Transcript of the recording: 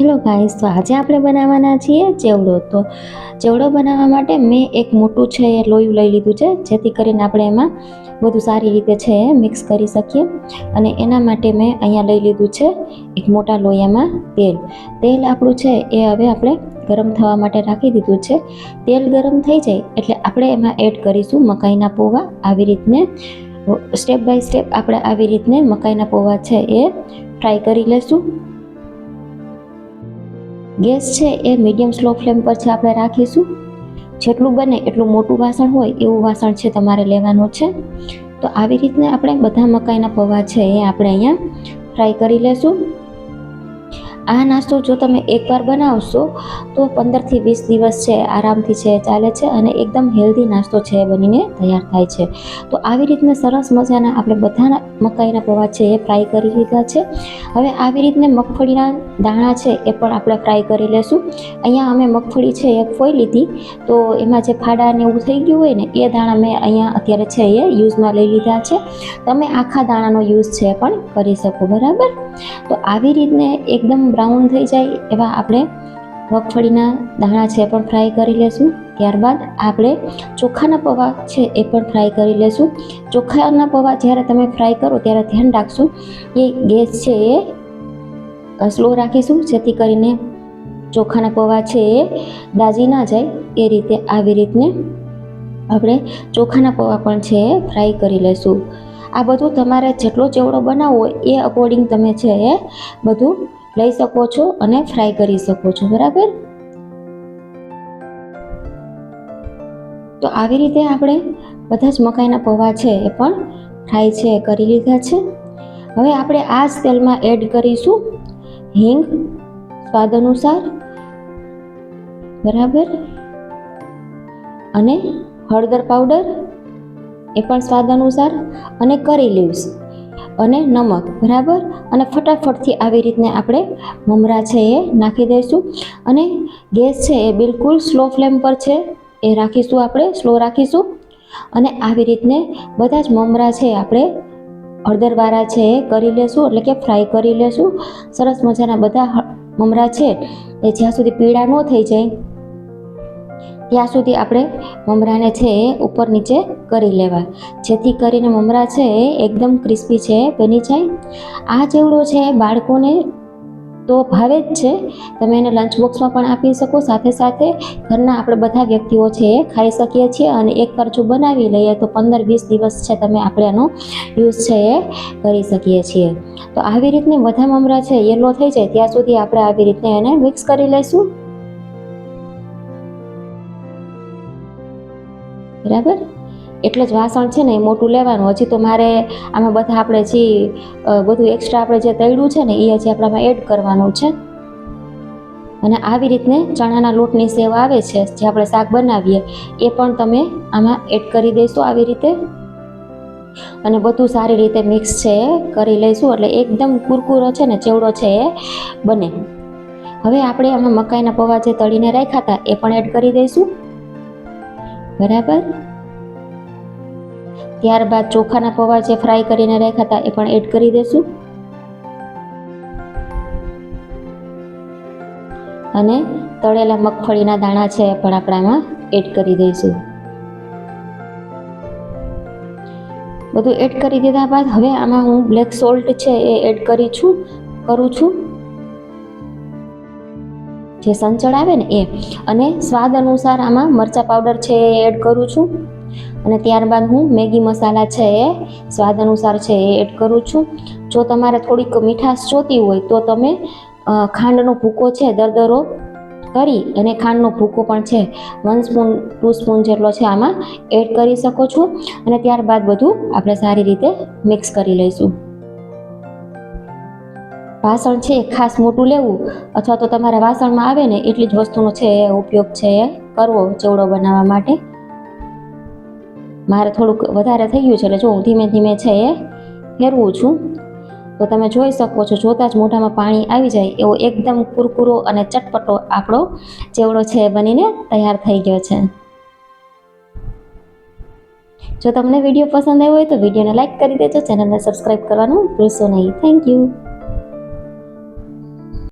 Hello guys, તો આજે આપણે બનાવવાના છીએ ચેવડો. તો ચેવડો બનાવવા માટે મેં એક મોટું છે એ લોયું લઈ લીધું છે, જેથી કરીને આપણે એમાં બધું સારી રીતે છે એ મિક્સ કરી શકીએ. અને એના માટે મેં અહીંયા લઈ લીધું છે એક મોટા લોયામાં તેલ આપણું છે એ હવે આપણે ગરમ થવા માટે રાખી દીધું છે. તેલ ગરમ થઈ જાય એટલે આપણે એમાં એડ કરીશું મકાઈના પૌવા. આવી રીતને સ્ટેપ બાય સ્ટેપ આપણે આવી રીતને મકાઈના પૌવા છે એ ફ્રાય કરી લેશું. ગેસ છે એ મીડિયમ સ્લો ફ્લેમ પર છે આપણે રાખીશું. જેટલું બને એટલું મોટું વાસણ હોય એવું વાસણ છે તમારે લેવાનું છે. તો આવી રીતને આપણે બધા મકાઈના પૌવા છે એ આપણે અહીંયા ફ્રાય કરી લેશું. આ નાસ્તો જો તમે એકવાર બનાવશો તો 15 થી 20 દિવસ છે આરામથી છે ચાલે છે અને એકદમ હેલ્ધી નાસ્તો છે બનીને તૈયાર થાય છે. તો આવી રીતને સરસ મજાના આપણે બધા મકાઈના પૌવા છે એ ફ્રાય કરી લીધા છે. હવે આવી રીતને મગફળીના દાણા છે એ પણ આપણે ફ્રાય કરી લેશું. અહીંયા અમે મગફળી છે એ ફોઈ લીધી, તો એમાં જે ફાડા ને એવું થઈ ગયું હોય ને એ દાણા મેં અહીંયા અત્યારે છે એ યુઝમાં લઈ લીધા છે. તમે આખા દાણાનો યુઝ છે પણ કરી શકો, બરાબર. તો આવી રીતને એકદમ બ્રાઉન થઈ જાય એવા આપણે મગફળીના દાણા છે પણ ફ્રાય કરી લેશું. ત્યારબાદ આપણે ચોખાના પૌવા છે એ પણ ફ્રાય કરી લેશું. ચોખાના પૌવા જ્યારે તમે ફ્રાય કરો ત્યારે ધ્યાન રાખશું કે ગેસ છે એ સ્લો રાખીશું, જેથી કરીને ચોખાના પૌવા છે એ દાજી ના જાય. એ રીતે આવી રીતને આપણે ચોખાના પૌવા પણ છે એ ફ્રાય કરી લેશું. આ બધું તમારે જેટલો ચેવડો બનાવવો હોય એ અકોર્ડિંગ તમે છે એ બધું લઈ શકો છો અને ફ્રાય કરી શકો છો, બરાબર. તો આવી રીતે આપણે બધા જ મકાઈના પૌવા છે એ પણ ફ્રાય છે કરી લીધા છે. હવે આપણે આ જ તેલમાં એડ કરીશું હિંગ સ્વાદ અનુસાર, બરાબર, અને હળદર પાવડર એ પણ સ્વાદ અનુસાર, અને કરી લીવ્સ અને નમક, બરાબર. અને ફટાફટથી આવી રીતને આપણે મમરા છે એ નાખી દઈશું. અને ગેસ છે એ બિલકુલ સ્લો ફ્લેમ પર છે એ રાખીશું, આપણે સ્લો રાખીશું. અને આવી રીતને બધા જ મમરા છે આપણે હળદરવાળા છે એ કરી લેશું, એટલે કે ફ્રાય કરી લેશું. સરસ મજાના બધા મમરા છે એ જ્યાં સુધી પીળા ન થઈ જાય ત્યાં સુધી આપણે મમરાને છે એ ઉપર નીચે કરી લેવા, જેથી કરીને મમરા છે એ એકદમ ક્રિસ્પી છે બની જાય. આ ચેવડો છે બાળકોને તો ભાવે જ છે, તમે એને લંચ બોક્સમાં પણ આપી શકો, સાથે સાથે ઘરના આપણે બધા વ્યક્તિઓ છે એ ખાઈ શકીએ છીએ. અને એકવાર જો બનાવી લઈએ તો 15-20 દિવસ છે તમે આપણે એનો યુઝ છે એ કરી શકીએ છીએ. તો આવી રીતને બધા મમરા છે યલો થઈ જાય ત્યાં સુધી આપણે આવી રીતને એને મિક્સ કરી લઈશું, બરાબર. એટલે જ વાસણ છે ને એ મોટું લેવાનું. હજી તો મારે આમાં બધા આપણે જે બધું એક્સ્ટ્રા આપણે જે તળ્યું છે ને એ હજી આપણામાં એડ કરવાનું છે. અને આવી રીતને ચણાના લોટની સેવ આવે છે જે આપણે શાક બનાવીએ એ પણ તમે આમાં એડ કરી દઈશું આવી રીતે. અને બધું સારી રીતે મિક્સ છે એ કરી લઈશું, એટલે એકદમ કુરકુરો છે ને ચેવડો છે એ બને. હવે આપણે આમાં મકાઈના પૌવા જે તળીને રાખ્યા હતા એ પણ એડ કરી દઈશું, બરાબર. ત્યારબાદ ચોખાના પૌવા જે ફ્રાય કરીને રાખ્યા હતા એ પણ એડ કરી દઈશું. અને તળેલા મગફળીના દાણા છે એ પણ આપણામાં એડ કરી દઈશું. બધું એડ કરી દીધા બાદ હવે આમાં હું બ્લેક સોલ્ટ છે એ એડ કરું છું, જે સંચળ આવે ને એ. અને સ્વાદ અનુસાર આમાં મરચા પાવડર છે એ એડ કરું છું. અને ત્યારબાદ હું મેગી મસાલા છે એ સ્વાદ અનુસાર છે એ એડ કરું છું. જો તમારે થોડીક મીઠાશ જોતી હોય તો તમે ખાંડનો ભૂકો છે દરદરો કરી અને ખાંડનો ભૂકો પણ છે 1 સ્પૂન 2 સ્પૂન જેટલો છે આમાં એડ કરી શકો છો. અને ત્યારબાદ બધું આપણે સારી રીતે મિક્સ કરી લઈશું. વાસણ છે ખાસ મોટું લેવું, અથવા તો તમારા વાસણમાં આવે ને એટલી જ વસ્તુનો છે એ ઉપયોગ છે એ કરવો ચેવડો બનાવવા માટે. મારે થોડુંક વધારે થઈ ગયું છે એટલે જો હું ધીમે ધીમે છે એ ફેરવું છું. તો તમે જોઈ શકો છો, જોતાં જ મોઢામાં પાણી આવી જાય એવો એકદમ કુરકુરો અને ચટપટો આપણો ચેવડો છે એ બનીને તૈયાર થઈ ગયો છે. જો તમને વિડીયો પસંદ આવ્યો હોય તો વિડીયોને લાઇક કરી દેજો, ચેનલને સબસ્ક્રાઈબ કરવાનું ભૂલશો નહીં. Thank you.